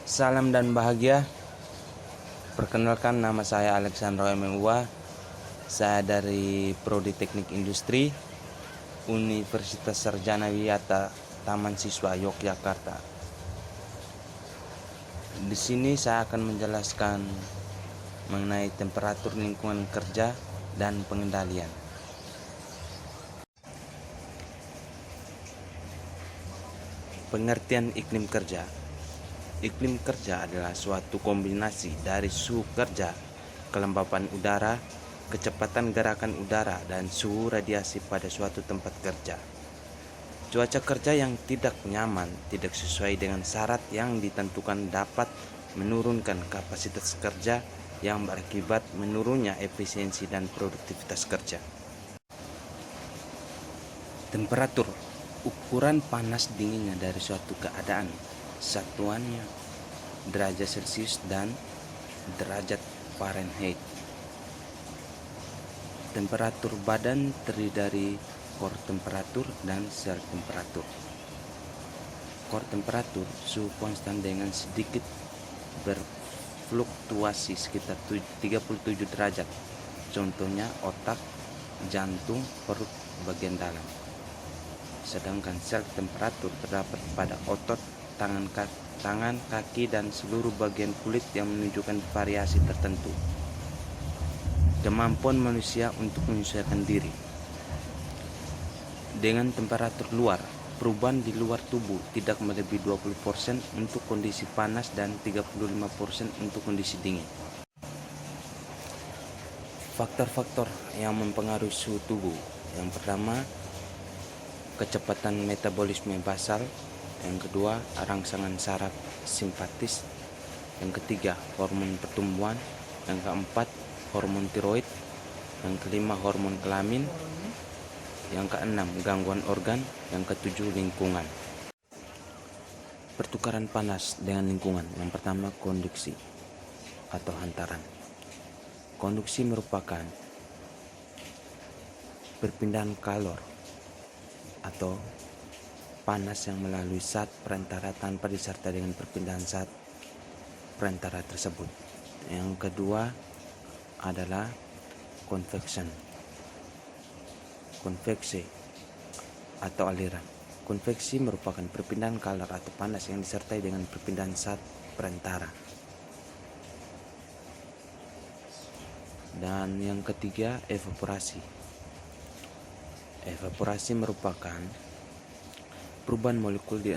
Salam dan bahagia. Perkenalkan, nama saya Alexandro MUA. Saya dari Prodi Teknik Industri Universitas Sarjana Wiyata Taman Siswa Yogyakarta. Di sini saya akan menjelaskan mengenai temperatur lingkungan kerja dan pengendalian. Pengertian iklim kerja. Iklim kerja adalah suatu kombinasi dari suhu kerja, kelembapan udara, kecepatan gerakan udara, dan suhu radiasi pada suatu tempat kerja. Cuaca kerja yang tidak nyaman, tidak sesuai dengan syarat yang ditentukan dapat menurunkan kapasitas kerja yang berakibat menurunnya efisiensi dan produktivitas kerja. Temperatur, ukuran panas dinginnya dari suatu keadaan. Satuannya derajat Celcius dan derajat Fahrenheit. Temperatur badan terdiri dari core temperatur dan sel temperatur. Core temperatur suhu konstan dengan sedikit berfluktuasi sekitar 37 derajat. Contohnya otak, jantung, perut bagian dalam. Sedangkan sel temperatur terdapat pada otot, tangan, kaki, dan seluruh bagian kulit yang menunjukkan variasi tertentu. Kemampuan manusia untuk menyesuaikan diri. Dengan temperatur luar, perubahan di luar tubuh tidak melebihi 20% untuk kondisi panas dan 35% untuk kondisi dingin. Faktor-faktor yang mempengaruhi suhu tubuh. Yang pertama, kecepatan metabolisme basal. Yang kedua, rangsangan saraf simpatis. Yang ketiga, hormon pertumbuhan. Yang keempat, hormon tiroid. Yang kelima, hormon kelamin. Yang keenam, gangguan organ. Yang ketujuh, lingkungan. Pertukaran panas dengan lingkungan. Yang pertama, konduksi atau hantaran. Konduksi merupakan perpindahan kalor atau panas yang melalui zat perantara tanpa disertai dengan perpindahan zat perantara tersebut. Yang kedua adalah konveksi atau aliran. Konveksi merupakan perpindahan kalor atau panas yang disertai dengan perpindahan zat perantara. Dan yang ketiga, evaporasi. Evaporasi merupakan perubahan molekul di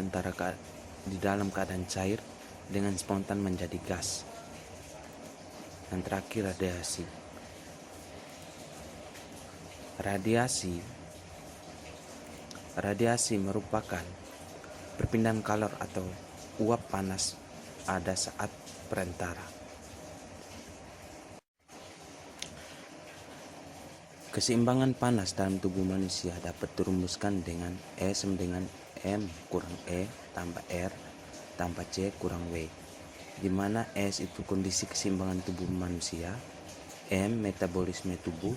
dalam keadaan cair dengan spontan menjadi gas. Dan terakhir, radiasi merupakan perpindahan kalor atau uap panas ada saat perantara. Keseimbangan panas dalam tubuh manusia dapat dirumuskan dengan E sama dengan M kurang E tambah R tambah C kurang W, di mana S itu kondisi keseimbangan tubuh manusia, M metabolisme tubuh,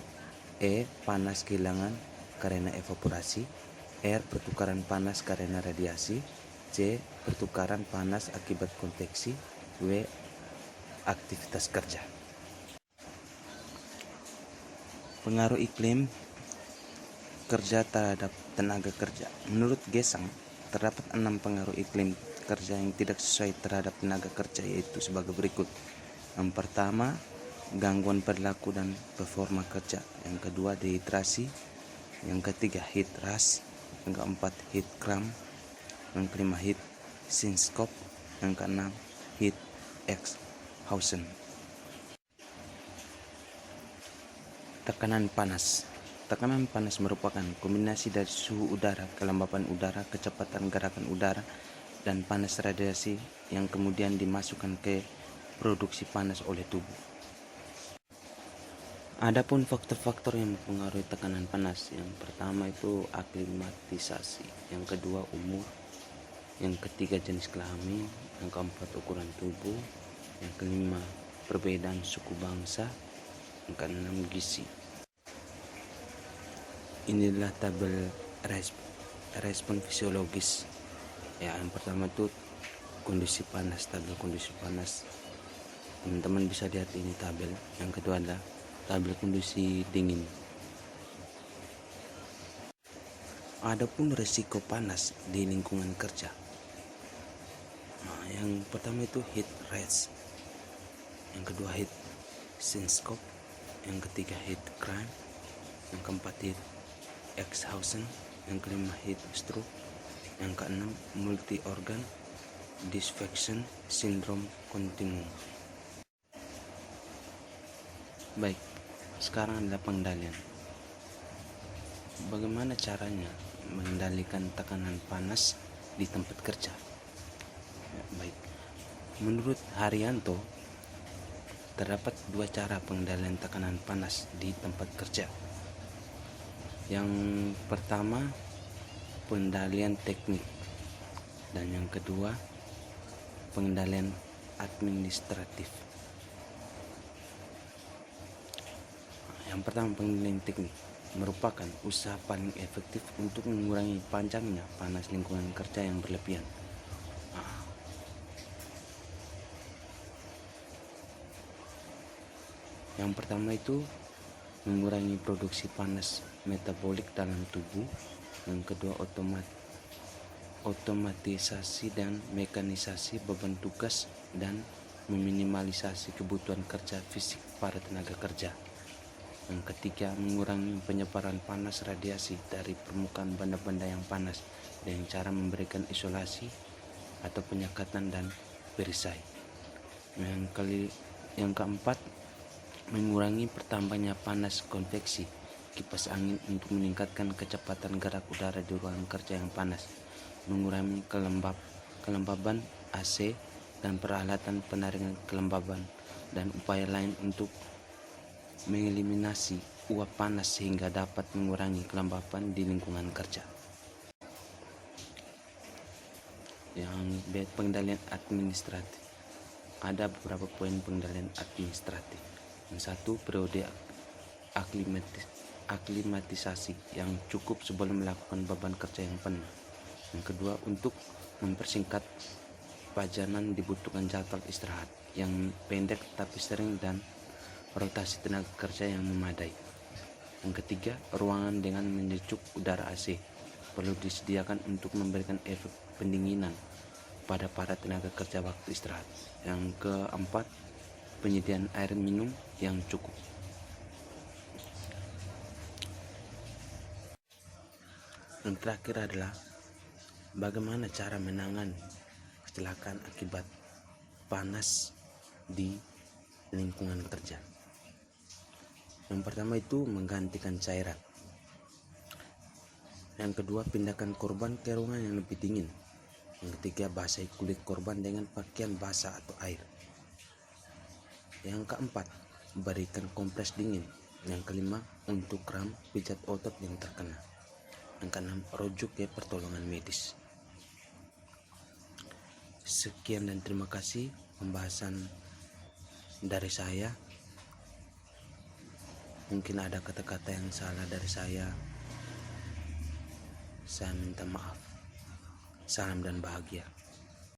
E panas kehilangan karena evaporasi, R pertukaran panas karena radiasi, C pertukaran panas akibat konveksi, W aktivitas kerja. Pengaruh iklim kerja terhadap tenaga kerja. Menurut Gesang, terdapat 6 pengaruh iklim kerja yang tidak sesuai terhadap tenaga kerja, yaitu sebagai berikut. Yang pertama, gangguan perilaku dan performa kerja. Yang kedua, dehidrasi. Yang ketiga, heat rash. Yang keempat, heat cramp. Yang kelima, heat syncope. Yang keenam, heat exhaustion. Tekanan panas. Tekanan panas merupakan kombinasi dari suhu udara, kelembapan udara, kecepatan gerakan udara, dan panas radiasi yang kemudian dimasukkan ke produksi panas oleh tubuh. Adapun faktor-faktor yang mempengaruhi tekanan panas, yang pertama itu aklimatisasi, yang kedua umur, yang ketiga jenis kelamin, yang keempat ukuran tubuh, yang kelima perbedaan suku bangsa, yang keenam gizi. Inilah tabel respon fisiologis. Yang pertama itu kondisi panas, tabel kondisi panas. Teman-teman bisa lihat ini tabel. Yang kedua adalah tabel kondisi dingin. Adapun resiko panas di lingkungan kerja. Nah, yang pertama itu heat rash, yang kedua heat sunstroke, yang ketiga heat cramp, yang keempat heat exhaustion, yang kelima heat stroke, yang keenam multi organ dysfunction syndrome continuum. Baik, sekarang adalah pengendalian. Bagaimana caranya mengendalikan tekanan panas di tempat kerja? Ya, baik, menurut Haryanto terdapat dua cara pengendalian tekanan panas di tempat kerja. Yang pertama, pengendalian teknik, dan yang kedua, pengendalian administratif. Yang pertama, pengendalian teknik merupakan usaha paling efektif untuk mengurangi panjangnya panas lingkungan kerja yang berlebihan. Yang pertama itu mengurangi produksi panas metabolik dalam tubuh. Yang kedua, otomatisasi dan mekanisasi beban tugas dan meminimalisasi kebutuhan kerja fisik para tenaga kerja. Yang ketiga, mengurangi penyebaran panas radiasi dari permukaan benda-benda yang panas dengan cara memberikan isolasi atau penyekatan dan perisai. Yang keempat, mengurangi bertambahnya panas konveksi kipas angin untuk meningkatkan kecepatan gerak udara di ruangan kerja yang panas, mengurangi kelembaban AC dan peralatan penyaringan kelembaban, dan upaya lain untuk mengeliminasi uap panas sehingga dapat mengurangi kelembapan di lingkungan kerja. Yang pengendalian administratif, ada beberapa poin pengendalian administratif. Yang satu, periode aklimatisasi yang cukup sebelum melakukan beban kerja yang penuh. Yang kedua, untuk mempersingkat pajanan dibutuhkan jadwal istirahat yang pendek tapi sering dan rotasi tenaga kerja yang memadai. Yang ketiga, ruangan dengan menyucuk udara AC perlu disediakan untuk memberikan efek pendinginan pada para tenaga kerja waktu istirahat. Yang keempat, penyediaan air minum yang cukup. Yang terakhir adalah bagaimana cara menangani kecelakaan akibat panas di lingkungan kerja. Yang pertama itu menggantikan cairan. Yang kedua, pindahkan korban ke ruangan yang lebih dingin. Yang ketiga, basahi kulit korban dengan pakaian basah atau air. Yang keempat, berikan kompres dingin. Yang kelima, untuk kram, pijat otot yang terkena. Yang keenam, rujuk ke pertolongan medis. Sekian dan terima kasih pembahasan dari saya. Mungkin ada kata-kata yang salah dari saya minta maaf. Salam dan bahagia.